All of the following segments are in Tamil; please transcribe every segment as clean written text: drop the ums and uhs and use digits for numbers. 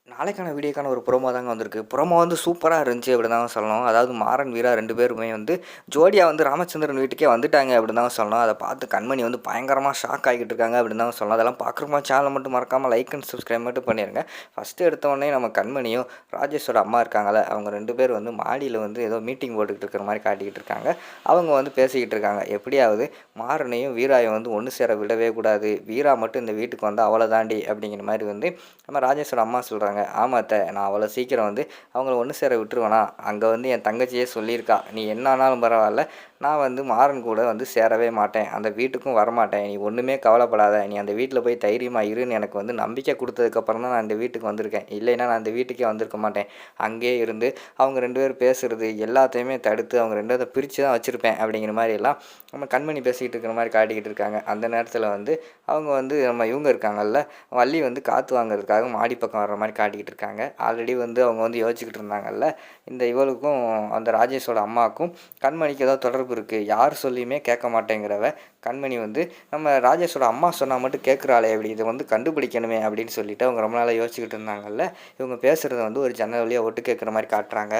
நாளைக்கான வீடியோக்கான ஒரு ப்ரோமோ தாங்க வந்திருக்கு. ப்ரோமோ வந்து சூப்பரா இருந்துச்சு அப்படின்னு தாங்க சொல்லணும். அதாவது மாறன், வீரா 2 பேருமே வந்து ஜோடியா வந்து ராமச்சந்திரன் வீட்டுக்கே வந்துட்டாங்க அப்படின்னு தாங்க சொல்லணும். அத பார்த்து கண்மணி வந்து பயங்கரமா ஷாக் ஆகிட்டு இருக்காங்க அப்படின்னு தாங்க சொல்லணும். அதெல்லாம் பார்க்குறப்போ சேனலை மட்டும் மறக்காம லைக் அண்ட் சப்ஸ்கிரைப் மட்டும் பண்ணிருங்க. ஃபர்ஸ்ட்டு எடுத்த உடனே நம்ம கண்மணியும், ராஜேஷோட அம்மா இருக்காங்கல்ல, அவங்க 2 பேர் வந்து மாடியில வந்து ஏதோ மீட்டிங் போட்டுக்கிட்டு இருக்கிற மாரி காட்டிக்கிட்டு இருக்காங்க. அவங்க வந்து பேசிக்கிட்டு இருக்காங்க. எப்படியாவது மாறனையும், வீராயும் வந்து ஒண்ணு சேர விடவே கூடாது. வீரா மட்டும் இந்த வீட்டுக்கு வந்தா அவ்வளோதாண்டி அப்படிங்கிற மாரி வந்து நம்ம ராஜேஷோட அம்மா சொல்றாங்க. ஆமா அத்தை, நான் அவ்வளோ சீக்கிரம் வந்து அவங்கள ஒன்று சேர விட்டுருவேனா? அங்கே வந்து என் தங்கச்சியே சொல்லியிருக்கா, நீ என்ன ஆனாலும் பரவாயில்ல, நான் வந்து மாறன் கூட வந்து சேரவே மாட்டேன், அந்த வீட்டுக்கும் வரமாட்டேன், நீ ஒன்றுமே கவலைப்படாத, நீ அந்த வீட்டில் போய் தைரியமாக இருன்னு எனக்கு வந்து நம்பிக்கை கொடுத்ததுக்கப்புறம் தான் நான் இந்த வீட்டுக்கு வந்திருக்கேன். இல்லைன்னா நான் அந்த வீட்டுக்கே வந்திருக்க மாட்டேன். அங்கேயே இருந்து அவங்க 2 பேரும் பேசுகிறது எல்லாத்தையுமே தடுத்து அவங்க 2 பேரை பிரித்து தான் வச்சுருப்பேன் அப்படிங்கிற மாதிரி எல்லாம் நம்ம கண்மணி பேசிக்கிட்டு இருக்கிற மாதிரி காட்டிக்கிட்டு இருக்காங்க. அந்த நேரத்தில் வந்து அவங்க வந்து நம்ம இவங்க இருக்காங்கல்ல, வள்ளி வந்து காற்று வாங்குறதுக்காக மாடி பக்கம் வர்ற மாதிரி காட்டிக்கிட்டு இருக்காங்க. ஆல்ரெடி வந்து அவங்க வந்து யோசிச்சுக்கிட்டு இருந்தாங்கல்ல, இந்த இவளுக்கும் அந்த ராஜேஷோட அம்மாவுக்கும் கண்மணிக்கு ஏதோ தொடர்பு இருக்குது, யார் சொல்லியுமே கேட்க மாட்டேங்கிறவ கண்மணி வந்து நம்ம ராஜேஷோட அம்மா சொன்னால் மட்டும் கேட்குறாளே, அப்படி இதை வந்து கண்டுபிடிக்கணுமே அப்படின்னு சொல்லிட்டு அவங்க ரொம்ப நாளாக யோசிச்சுக்கிட்டு இருந்தாங்கல்ல. இவங்க பேசுகிறத வந்து ஒரு ஜன்னல் வழியாக ஒட்டு கேட்குற மாதிரி காட்டுறாங்க.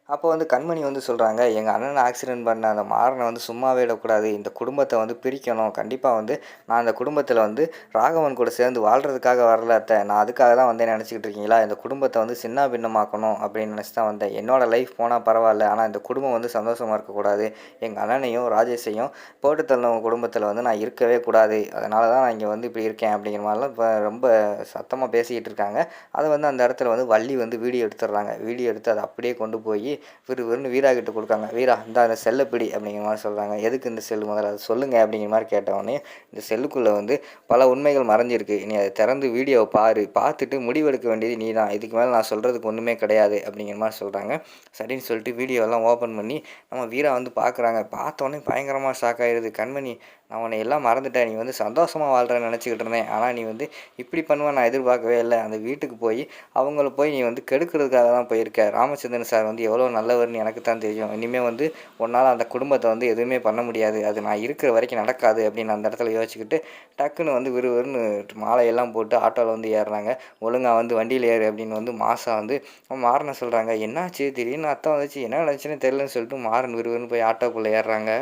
அப்போ வந்து கண்மணி வந்து சொல்கிறாங்க, எங்கள் அண்ணனை ஆக்சிடென்ட் பண்ண அந்த மாறனை வந்து சும்மாவே விடக்கூடாது, இந்த குடும்பத்தை வந்து பிரிக்கணும், கண்டிப்பாக வந்து நான் அந்த குடும்பத்தில் வந்து ராகவன் கூட சேர்ந்து வாழ்கிறதுக்காக வரல அத்தை, நான் அதுக்காக தான் வந்தேன் நினச்சிக்கிட்டு இருக்கீங்களா, இந்த குடும்பத்தை வந்து சின்ன பின்னமாக்கணும் அப்படின்னு நினச்சி தான் வந்தேன், என்னோடய லைஃப் போனால் பரவாயில்ல, ஆனால் இந்த குடும்பம் வந்து சந்தோஷமாக இருக்கக்கூடாது, எங்கள் அண்ணனையும் ராஜேஷையும் போட்டு தள்ளவங்க குடும்பத்தில் வந்து நான் இருக்கவே கூடாது, அதனால தான் நான் இங்கே வந்து இப்படி இருக்கேன் அப்படிங்கிற மாதிரிலாம் இப்போ ரொம்ப சத்தமாக பேசிக்கிட்டு இருக்காங்க. அதை வந்து அந்த இடத்துல வந்து வள்ளி வந்து வீடியோ எடுத்துடுறாங்க. வீடியோ எடுத்து அதை அப்படியே கொண்டு போய் விறுவிறுன்னு வீரா கிட்ட கொடுக்காங்க. வீரா இந்த அந்த செல்லை பிடி அப்படிங்கிற மாதிரி சொல்கிறாங்க. எதுக்கு இந்த செல்லு, முதல்ல அதை சொல்லுங்கள் அப்படிங்கிற மாதிரி கேட்டவொடனே, இந்த செல்லுக்குள்ளே வந்து பல உண்மைகள் மறைஞ்சிருக்கு, நீ அதை திறந்து வீடியோவை பாரு, பார்த்துட்டு முடிவெடுக்க வேண்டியது நீ தான், இதுக்கு மேலே நான் சொல்கிறதுக்கு ஒன்றுமே கிடையாது அப்படிங்கிற மாதிரி சொல்கிறாங்க. சரின்னு சொல்லிட்டு வீடியோலாம் ஓப்பன் பண்ணி நம்ம வீரா வந்து பார்க்குறாங்க. பார்த்தோன்னே பயங்கரமாக ஷாக் ஆகிடுது. கண்மணி, நான் உன்னை எல்லாம் மறந்துட்டேன், நீ வந்து சந்தோஷமாக வாழ்கிறேன்னு நினச்சிக்கிட்டு இருந்தேன், ஆனால் நீ வந்து இப்படி பண்ணுவேன் நான் எதிர்பார்க்கவே இல்லை, அந்த வீட்டுக்கு போய் அவங்கள போய் நீ வந்து கெடுக்கிறதுக்காக தான் போயிருக்க, ராமச்சந்திரன் சார் வந்து எவ்வளோ நல்லவர்னு எனக்கு தான் தெரியும், இனிமேல் வந்து உன்னால் அந்த குடும்பத்தை வந்து எதுவுமே பண்ண முடியாது, அது நான் இருக்கிற வரைக்கும் நடக்காது அப்படின்னு அந்த இடத்துல யோசிச்சுக்கிட்டு டக்குன்னு வந்து விறுவிறுன்னு மாலையெல்லாம் போட்டு ஆட்டோவில் வந்து ஏறுறாங்க. ஒழுங்காக வந்து வண்டியில் ஏறு அப்படின்னு வந்து மாசா வந்து மாறனை சொல்கிறாங்க. என்னாச்சு திடீர்னு அர்த்தம் வந்துச்சு, என்ன நினச்சுன்னு தெரிலன்னு சொல்லிட்டு மாறன் விறுவிறுன்னு போய் ஆட்டோக்குள்ளே ஏறுறாங்க.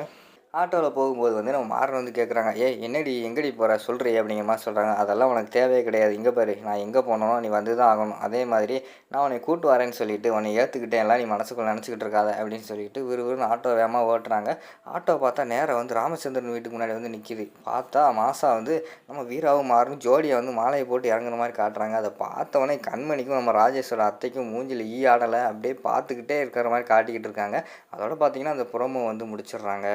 ஆட்டோவில் போகும்போது வந்து நம்ம மாறன் வந்து கேட்குறாங்க, ஏய் என்னடி எங்கடி போகிற சொல்கிறீ அப்படிங்கிற மாதிரி சொல்கிறாங்க. அதெல்லாம் உனக்கு தேவையே கிடையாது, இங்கே பாரு, நான் எங்கே போனோனோ நீ வந்து தான் ஆகணும், அதே மாதிரி நான் உன்னை கூட்டு வரேன்னு சொல்லிட்டு உன்னை ஏற்றுக்கிட்டேன், எல்லாம் நீ மனசுக்குள்ளே நினச்சிக்கிட்டு இருக்காத அப்படின்னு சொல்லிட்டு விறுவிறுன்னு ஆட்டோ வேகமாக ஓட்டுறாங்க. ஆட்டோ பார்த்தா நேராக வந்து ராமச்சந்திரன் வீட்டுக்கு முன்னாடி வந்து நிற்கிது. பார்த்தா மாசா வந்து நம்ம வீராவும் மாறனும் ஜோடியை வந்து மாலையை போட்டு இறங்குற மாதிரி காட்டுறாங்க. அதை பார்த்தவொடனே கண்மணிக்கும் நம்ம ராஜேஷோட அத்தைக்கும் மூஞ்சில் ஆடலை, அப்படியே பார்த்துக்கிட்டே இருக்கிற மாதிரி காட்டிக்கிட்டு இருக்காங்க. அதோட பார்த்தீங்கன்னா அந்த புறமும் வந்து முடிச்சிடுறாங்க.